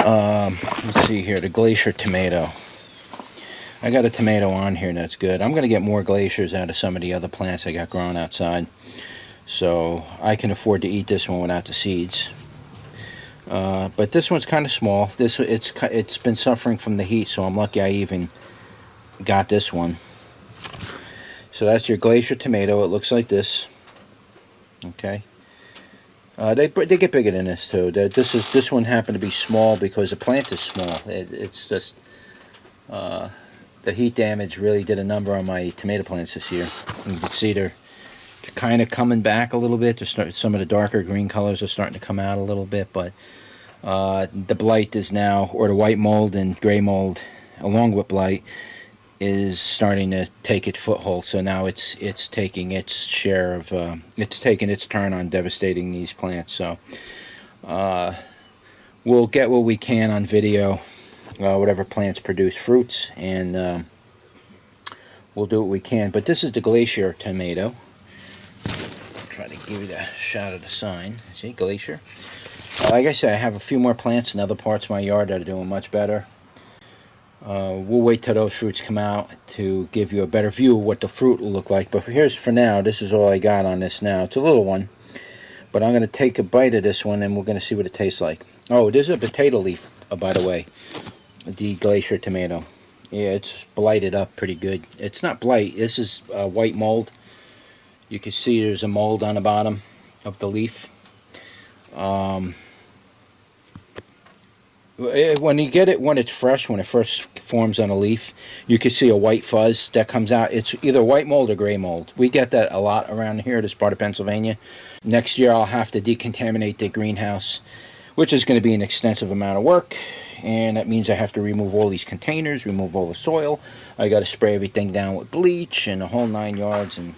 Let's see here, the Glacier tomato. I got a tomato on here that's good. I'm going to get more Glaciers out of some of the other plants I got growing outside, so I can afford to eat this one without the seeds. But this one's kind of small. It's been suffering from the heat, so I'm lucky I even got this one. So that's your Glacier tomato. It looks like this. Okay. They get bigger than this too. This one happened to be small because the plant is small. It's just the heat damage really did a number on my tomato plants this year. You can see they're kind of coming back a little bit. Some of the darker green colors are starting to come out a little bit, but the blight is now, or the white mold and gray mold, along with blight, is starting to take its foothold. So now it's taking its share of it's taking its turn on devastating these plants. So we'll get what we can on video, whatever plants produce fruits, and we'll do what we can. But this is the Glacier tomato. I'll try to give you the shot of the sign. See, Glacier. Like I said, I have a few more plants in other parts of my yard that are doing much better. We'll wait till those fruits come out to give you a better view of what the fruit will look like. But for now, this is all I got on this now. It's a little one, but I'm going to take a bite of this one and we're going to see what it tastes like. Oh, there's a potato leaf, by the way, the Glacier tomato. Yeah, it's blighted up pretty good. It's not blight. This is white mold. You can see there's a mold on the bottom of the leaf. When you get it, when it's fresh, when it first forms on a leaf, you can see a white fuzz that comes out. It's either white mold or gray mold. We get that a lot around here, this part of Pennsylvania. Next year I'll have to decontaminate the greenhouse, which is going to be an extensive amount of work, and that means I have to remove all these containers, remove all the soil. I got to spray everything down with bleach and the whole 9 yards, and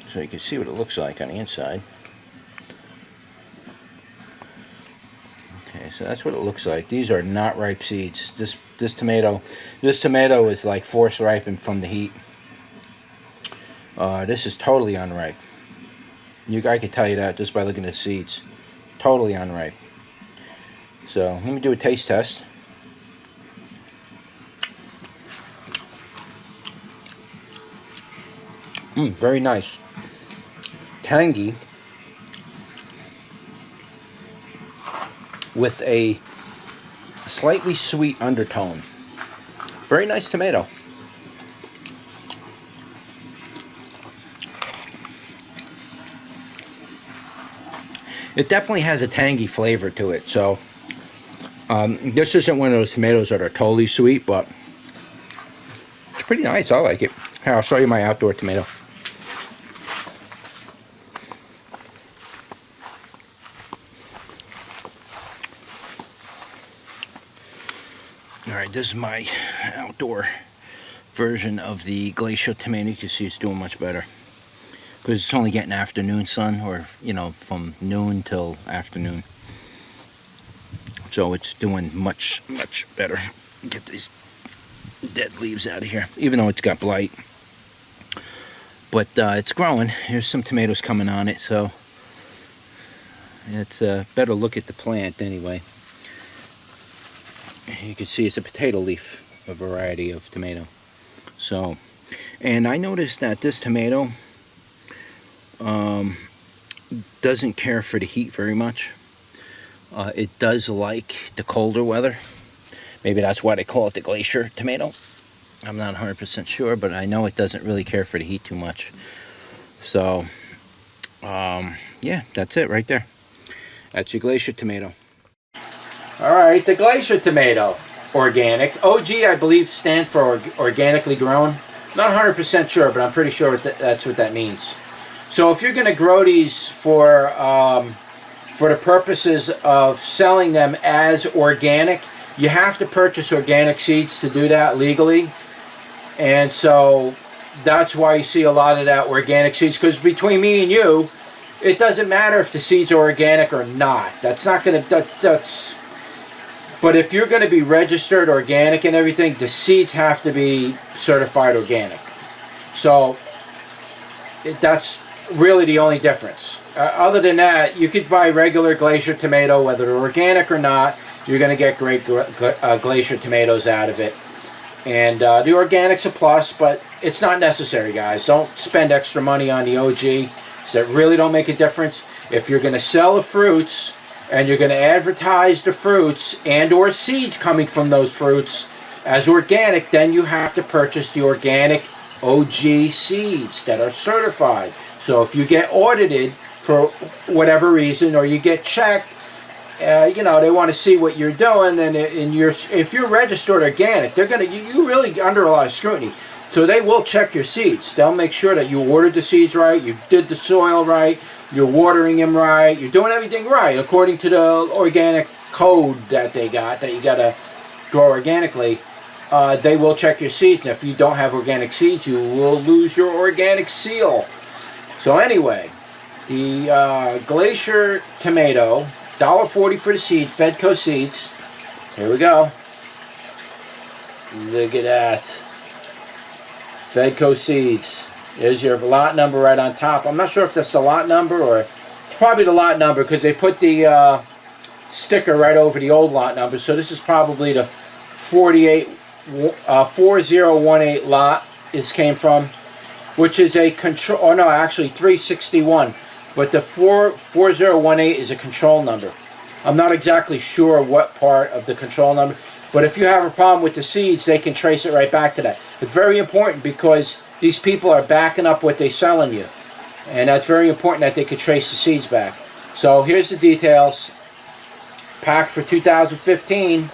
so you can see what it looks like on the inside. Okay, so that's what it looks like. These are not ripe seeds. This tomato is like force ripened from the heat. This is totally unripe. I can tell you that just by looking at the seeds. Totally unripe. So let me do a taste test. Very nice. Tangy with a slightly sweet undertone. Very nice tomato. It definitely has a tangy flavor to it. So this isn't one of those tomatoes that are totally sweet, but it's pretty nice. I like it. Here, I'll show you my outdoor tomato. Alright, this is my outdoor version of the Glacier tomato. You can see it's doing much better because it's only getting afternoon sun, or from noon till afternoon. So it's doing much better. Get these dead leaves out of here, even though it's got blight. But it's growing. Here's some tomatoes coming on it, so it's a better look at the plant anyway. You can see it's a potato leaf, a variety of tomato. So, and I noticed that this tomato doesn't care for the heat very much. It does like the colder weather. Maybe that's why they call it the Glacier tomato. I'm not 100% sure, but I know it doesn't really care for the heat too much. So, yeah, that's it right there. That's your Glacier tomato. Alright, the Glacier tomato, organic. OG, I believe, stands for organically grown. Not 100% sure, but I'm pretty sure that's what that means. So if you're going to grow these for the purposes of selling them as organic, you have to purchase organic seeds to do that legally. And so that's why you see a lot of that organic seeds, because between me and you, it doesn't matter if the seeds are organic or not. That's not going to, But if you're going to be registered organic and everything, the seeds have to be certified organic. So that's really the only difference. Other than that, you could buy regular Glacier tomato, whether they're organic or not. You're going to get great Glacier tomatoes out of it. And the organic's a plus, but it's not necessary, guys. Don't spend extra money on the OG. That really don't make a difference. If you're going to sell the fruits and you're going to advertise the fruits and or seeds coming from those fruits as organic, then you have to purchase the organic OG seeds that are certified. So if you get audited for whatever reason, or you get checked, you know, they want to see what you're doing, and if you're registered organic, they're gonna you really under a lot of scrutiny. So they will check your seeds. They'll make sure that you ordered the seeds right, you did the soil right, you're watering them right, you're doing everything right according to the organic code that they got, that you gotta grow organically. They will check your seeds, and if you don't have organic seeds, you will lose your organic seal. So anyway, the Glacier tomato, $1.40 for the seed, Fedco seeds. Here we go. Look at that. Fedco seeds. There's your lot number right on top. I'm not sure if that's the lot number, or it's probably the lot number because they put the sticker right over the old lot number. So this is probably the 4018 lot this came from, which is a control, oh no, actually 361. But the 4018 is a control number. I'm not exactly sure what part of the control number, but if you have a problem with the seeds, they can trace it right back to that. It's very important because these people are backing up what they're selling you. And that's very important that they can trace the seeds back. So here's the details. Packed for 2015.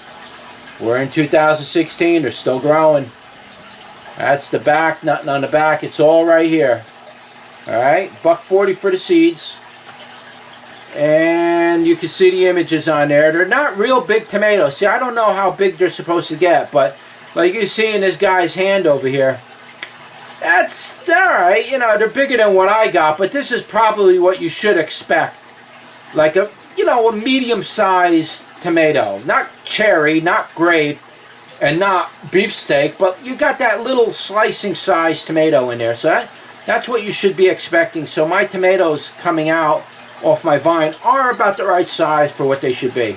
We're in 2016. They're still growing. That's the back, nothing on the back. It's all right here. Alright, $1.40 for the seeds. And you can see the images on there. They're not real big tomatoes. See, I don't know how big they're supposed to get, but like you see in this guy's hand over here, that's alright. You know, they're bigger than what I got, but this is probably what you should expect. Like a, you know, a medium-sized tomato. Not cherry, not grape, and not beefsteak, but you got that little slicing-sized tomato in there. So that's what you should be expecting. So my tomatoes coming out off my vine are about the right size for what they should be,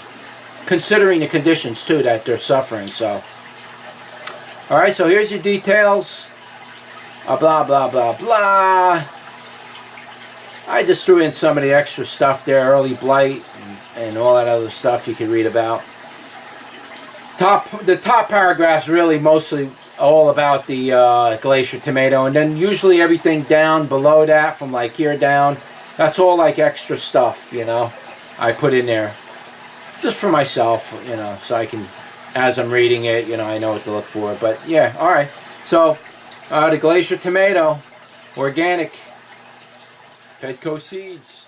considering the conditions too that they're suffering. So alright, so here's your details. Blah blah blah blah. I just threw in some of the extra stuff there, early blight and all that other stuff you can read about. The top paragraph's really mostly all about the Glacier tomato, and then usually everything down below that, from like here down, that's all like extra stuff, you know, I put in there just for myself, you know, so I can, as I'm reading it, you know, I know what to look for. But yeah, alright, so the Glacier tomato, organic, Fedco seeds.